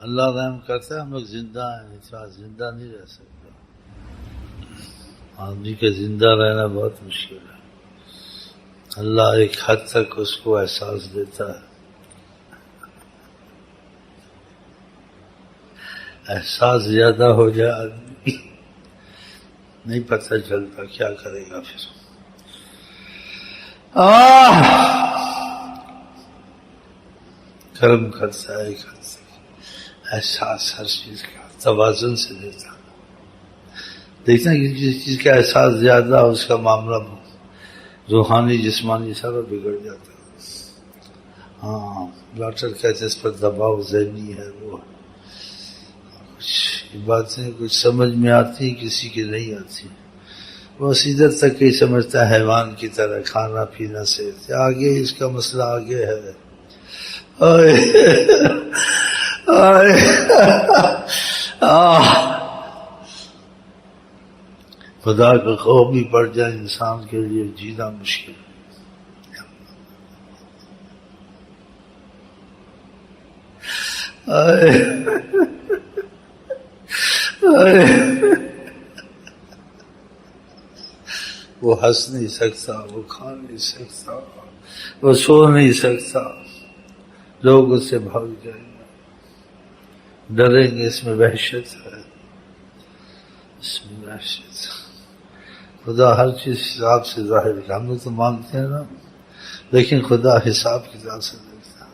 اللہ رحم کرتا ہے، ہم لوگ زندہ ہیں، اس بات زندہ نہیں رہ سکتا. آدمی کا زندہ رہنا بہت مشکل ہے. اللہ ایک حد تک اس کو احساس دیتا ہے. احساس زیادہ ہو جائے آدمی نہیں پتہ چلتا کیا کرے گا پھر. کرم کرتا ہے ایک حد تک، احساس ہر چیز کا توازن سے دیتا. دیکھنا کہ جس چیز کا احساس زیادہ ہو اس کا معاملہ روحانی جسمانی سارا بگڑ جاتا ہے. ہاں ڈاکٹر کہتے اس پر دباؤ ذہنی ہے. وہ کچھ باتیں کچھ سمجھ میں آتی کسی کی نہیں آتی. بس ادھر تک ہی سمجھتا ہے حیوان کی طرح کھانا پینا سے آگے اس کا مسئلہ آگے ہے. خدا کا خوف بھی پڑ جائے انسان کے لیے جینا مشکل ہے. وہ ہنس نہیں سکتا، وہ کھا نہیں سکتا، وہ سو نہیں سکتا. لوگ اس سے بھاگ جائیں گے، ڈریں گے. اس میں وحشت ہے، اس میں وحشت. خدا ہر چیز حساب سے ظاہر ہے. ہم لوگ تو مانگتے ہیں نا، لیکن خدا حساب کتاب سے دیکھتا ہے.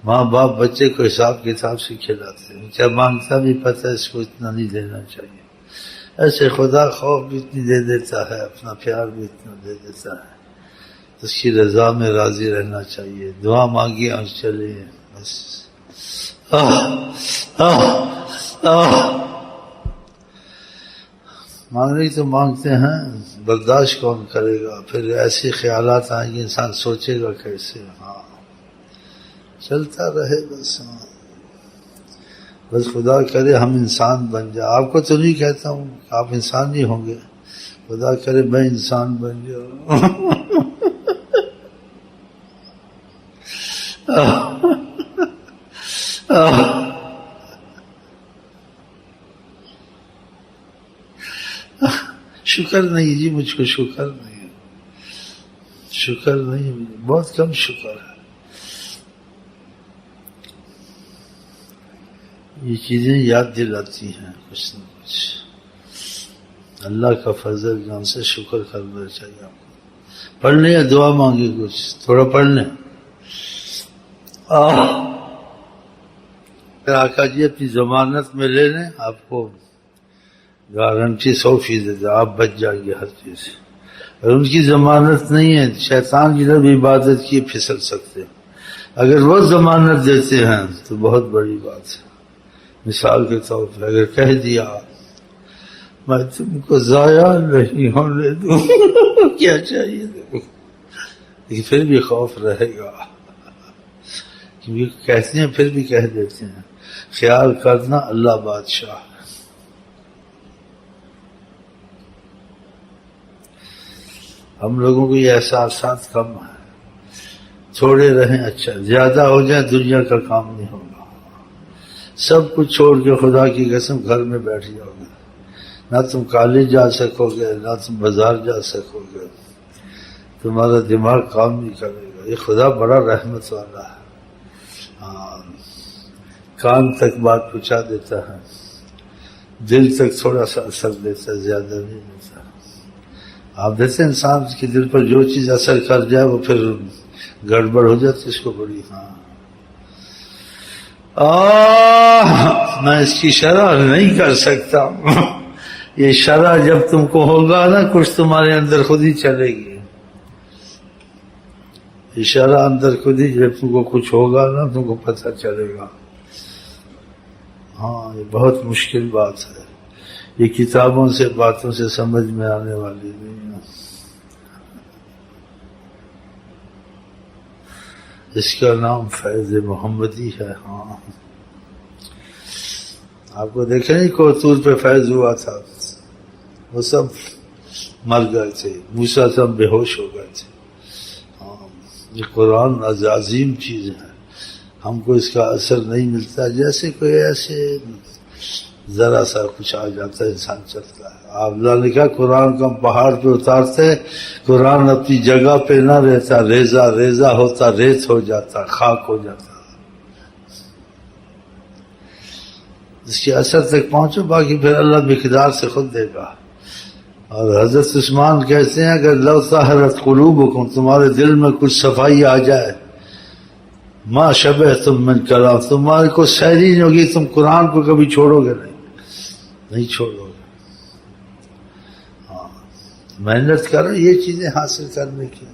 ماں باپ بچے کو حساب کتاب سے کھلاتے ہیں. کیا مانگتا بھی پتہ ہے اس کو اتنا نہیں دینا چاہیے. ایسے خدا خوف بھی اتنی دے دیتا ہے، اپنا پیار بھی اتنا دے دیتا ہے. اس کی رضا میں راضی رہنا چاہیے. دعا مانگی اور چلے بس. مانگنے تو مانگتے ہیں، برداشت کون کرے گا؟ پھر ایسے خیالات آئیں گے انسان سوچے گا کیسے. ہاں چلتا رہے بس. ہاں بس خدا کرے ہم انسان بن جائیں. آپ کو تو نہیں کہتا ہوں کہ آپ انسان نہیں ہوں گے، خدا کرے میں انسان بن جاؤں. شکر نہیں جی، مجھ کو شکر نہیں، شکر نہیں، بہت کم شکر ہے. یہ چیزیں یاد دلاتی ہیں کچھ نہ کچھ. اللہ کا فضل جان سے شکر کرنا چاہیے. آپ کو پڑھ لیں یا دعا مانگی کچھ تھوڑا پڑھ لیں. آقا جی اپنی ضمانت میں لے لیں، آپ کو گارنٹی 100% آپ بچ جائیں گے ہر چیز سے. اور ان کی ضمانت نہیں ہے، شیطان کی طرف عبادت کی پھسل سکتے ہیں. اگر وہ ضمانت دیتے ہیں تو بہت بڑی بات ہے. مثال کے طور پر اگر کہہ دیا میں تم کو ضائع نہیں ہونے دوں کیا چاہیے لیکن پھر بھی خوف رہے گا، کیونکہ کہتے ہیں پھر بھی کہہ دیتے ہیں. خیال کرنا اللہ بادشاہ ہے. ہم لوگوں کو یہ احساسات کم ہیں. چھوڑے رہیں اچھا، زیادہ ہو جائے دنیا کا کام نہیں ہوگا. سب کچھ چھوڑ کے خدا کی قسم گھر میں بیٹھ جاؤ گے. نہ تم کالج جا سکو گے، نہ تم بازار جا سکو گے. تمہارا دماغ کام نہیں کرے گا. یہ خدا بڑا رحمت والا ہے. کان تک بات پہنچا دیتا ہے، دل تک تھوڑا سا اثر دیتا ہے، زیادہ نہیں دیتا. آپ دیکھتے ہیں انسان کے دل پر جو چیز اثر کر جائے وہ پھر گڑبڑ ہو جاتی اس کو بڑی. میں اس کی شرح نہیں کر سکتا. یہ شرح جب تم کو ہوگا نا کچھ تمہارے اندر خود ہی چلے گی. یہ شرح اندر خود ہی جب تم کو کچھ ہوگا نا تم کو پتہ چلے گا. ہاں یہ بہت مشکل بات ہے. یہ کتابوں سے باتوں سے سمجھ میں آنے والی نہیں ہے. اس کا نام فیض محمدی ہے. ہاں آپ کو دیکھیں نہیں کوتور پہ فیض ہوا تھا، وہ سب مر گئے تھے. موسیٰ سب بے ہوش ہو گئے تھے. یہ قرآن عظیم چیز ہے. ہم کو اس کا اثر نہیں ملتا، جیسے کوئی ایسے ذرا سا کچھ آ جاتا ہے انسان چلتا ہے۔ آپ اللہ نے کہا قرآن کو ہم پہاڑ پہ اتارتے، قرآن اپنی جگہ پہ نہ رہتا، ریزہ ریزہ ہوتا، ریت ہو جاتا، خاک ہو جاتا۔ اس کے اثر تک پہنچو، باقی پھر اللہ مقدار سے خود دے گا۔ اور حضرت عثمان کہتے ہیں اگر لو طہرت قلوبکم، تمہارے دل میں کچھ صفائی آ جائے، ما شبہتم من کلام، تمہارے کو سیری نہیں ہوگی، تم قرآن کو کبھی چھوڑو گے نہیں چھوڑو گے۔ ہاں محنت کرو یہ چیزیں حاصل کرنے کی۔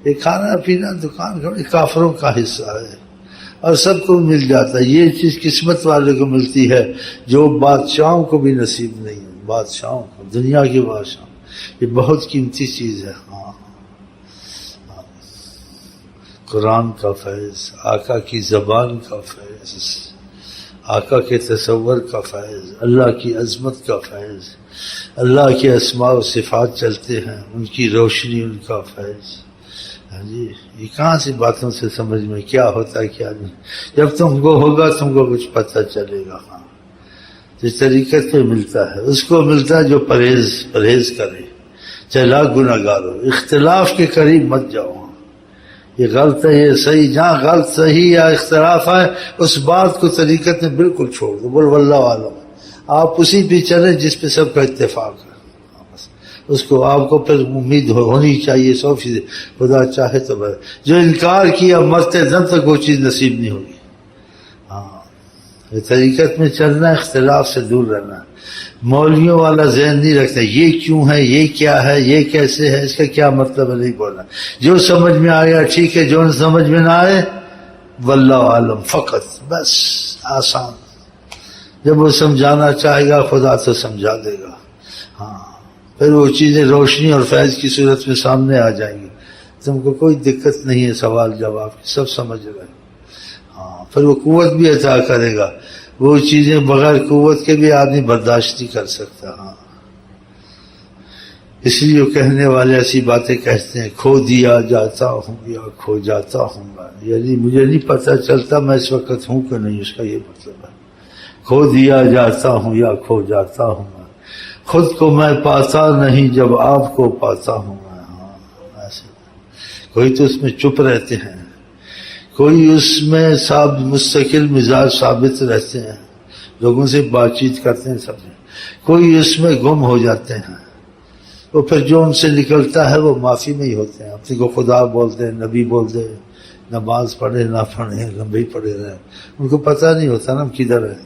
یہ کھانا پینا دکان کھڑی کافروں کا حصہ ہے اور سب کو مل جاتا ہے، یہ چیز قسمت والے کو ملتی ہے جو بادشاہوں کو بھی نصیب نہیں ہے، بادشاہوں کو، دنیا کے بادشاہ، یہ بہت قیمتی چیز ہے۔ ہاں قرآن کا فیض، آقا کی زبان کا فیض، آقا کے تصور کا فیض، اللہ کی عظمت کا فیض، اللہ کے اسماء و صفات چلتے ہیں، ان کی روشنی، ان کا فیض۔ ہاں جی، یہ کہاں سے باتوں سے سمجھ میں کیا ہوتا ہے کیا نہیں، جب تم کو ہوگا تم کو کچھ پتہ چلے گا۔ ہاں جس طریقے سے ملتا ہے اس کو ملتا ہے جو پرہیز کرے، چاہے لاکھ گناہگار ہو، اختلاف کے قریب مت جاؤ۔ یہ غلط ہے یہ صحیح، جہاں غلط صحیح یا اختلاف ہے اس بات کو طریقت میں بالکل چھوڑ دو، بول واللہ عالم، آپ اسی پہ چلیں جس پہ سب کا اتفاق ہے، اس کو آپ کو پھر امید ہونی چاہیے 100%، خدا چاہے تو بس، جو انکار کیا مرتے دم تک وہ چیز نصیب نہیں ہوگی۔ ہاں یہ طریقت میں چلنا، اختلاف سے دور رہنا، مولویوں والا ذہن نہیں رکھتا یہ کیوں ہے، یہ کیا ہے، یہ کیسے ہے، اس کا کیا مطلب ہے، نہیں بولنا، جو سمجھ میں آیا ٹھیک ہے، جو سمجھ میں نہ آئے واللہ عالم فقط، بس آسان۔ جب وہ سمجھانا چاہے گا خدا تو سمجھا دے گا۔ ہاں پھر وہ چیزیں روشنی اور فیض کی صورت میں سامنے آ جائیں گی، تم کو کوئی دقت نہیں ہے سوال جواب کی، سب سمجھ رہے۔ ہاں پھر وہ قوت بھی عطا کرے گا، وہ چیزیں بغیر قوت کے بھی آدمی برداشت نہیں کر سکتا۔ ہاں اس لیے وہ کہنے والے ایسی باتیں کہتے ہیں، کھو دیا جاتا ہوں یا کھو جاتا ہوں میں، یعنی مجھے نہیں پتہ چلتا میں اس وقت ہوں کہ نہیں، اس کا یہ مطلب ہے، کھو دیا جاتا ہوں یا کھو جاتا ہوں میں، خود کو میں پاتا نہیں جب آپ کو پاتا ہوں میں۔ ہاں ایسے کوئی تو اس میں چپ رہتے ہیں، کوئی اس میں مستقل مزاج ثابت رہتے ہیں، لوگوں سے بات چیت کرتے ہیں سب، کوئی اس میں گم ہو جاتے ہیں، وہ پھر جو ان سے نکلتا ہے وہ معافی میں ہی ہوتے ہیں، اپنے کو خدا بولتے ہیں، نبی بولتے ہیں، نماز پڑھے نہ پڑھے لمبی پڑھے رہے، ان کو پتہ نہیں ہوتا نا ہم کدھر ہیں۔